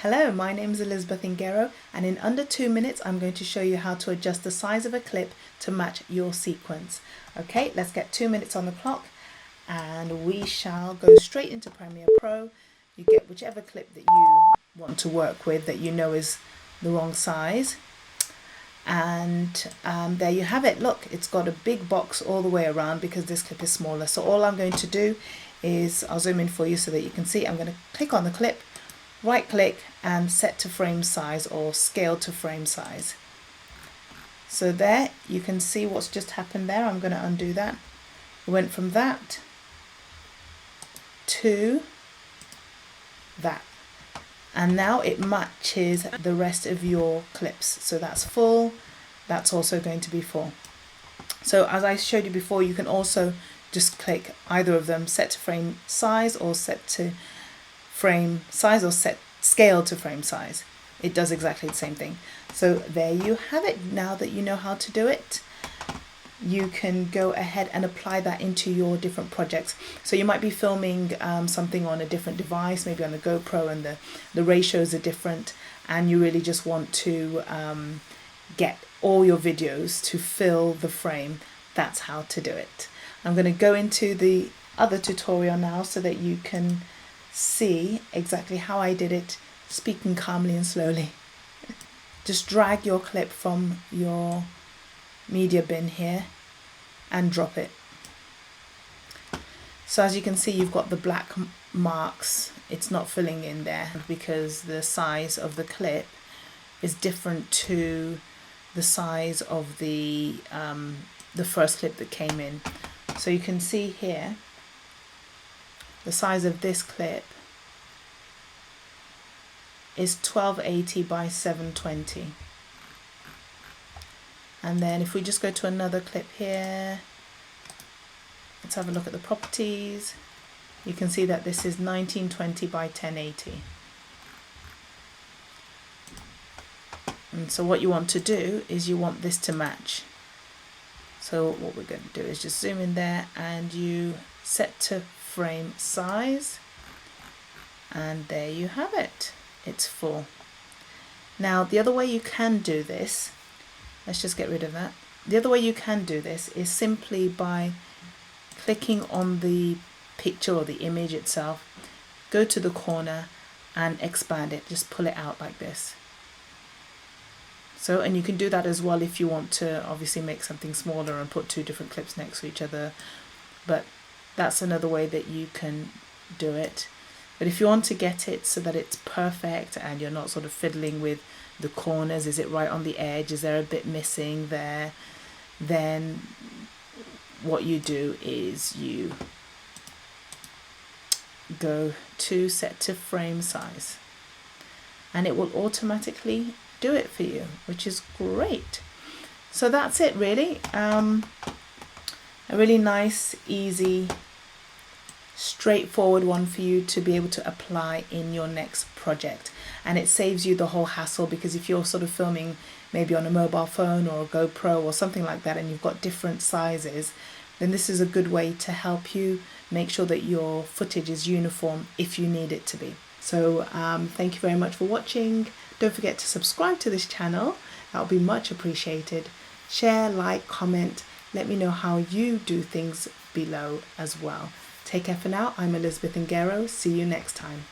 Hello, my name is Elizabeth Ingero, and in under 2 minutes I'm going to show you how to adjust the size of a clip to match your sequence. Okay, let's get 2 minutes on the clock and we shall go straight into Premiere Pro. You get whichever clip that you want to work with that you know is the wrong size, and there you have it. Look, it's got a big box all the way around because this clip is smaller. So all I'm going to do is, I'll zoom in for you so that you can see, I'm going to click on the clip, right click and set to frame size or scale to frame size. So there you can see what's just happened there. I'm going to undo that. We went from that to that, and now it matches the rest of your clips. So that's full, that's also going to be full. So as I showed you before, you can also just click either of them, set to frame size or set to frame size or set scale to frame size. It does exactly the same thing. So there you have it. Now that you know how to do it, you can go ahead and apply that into your different projects. So you might be filming something on a different device, maybe on the GoPro, and the ratios are different, and you really just want to get all your videos to fill the frame. That's how to do it. I'm going to go into the other tutorial now so that you can see exactly how I did it, speaking calmly and slowly. Just drag your clip from your media bin here and drop it. So as you can see, you've got the black marks. It's not filling in there because the size of the clip is different to the size of the first clip that came in. So you can see here the size of this clip is 1280 by 720. And then if we just go to another clip here, let's have a look at the properties. You can see that this is 1920 by 1080. And so what you want to do is you want this to match. So what we're going to do is just zoom in there and you set to frame size, and there you have it. It's full. Now the other way you can do this, let's just get rid of that. The other way you can do this is simply by clicking on the picture or the image itself, go to the corner and expand it. Just pull it out like this. So, and you can do that as well if you want to obviously make something smaller and put two different clips next to each other, but that's another way that you can do it. But if you want to get it so that it's perfect and you're not sort of fiddling with the corners, is it right on the edge, is there a bit missing there, then what you do is you go to set to frame size and it will automatically do it for you, which is great. So that's it really. A really nice, easy, straightforward one for you to be able to apply in your next project, and it saves you the whole hassle, because if you're sort of filming maybe on a mobile phone or a GoPro or something like that and you've got different sizes, then this is a good way to help you make sure that your footage is uniform if you need it to be. So thank you very much for watching. Don't forget to subscribe to this channel, that would be much appreciated. Share, like, comment, let me know how you do things below as well. Take care for now. I'm Elizabeth Ingero. See you next time.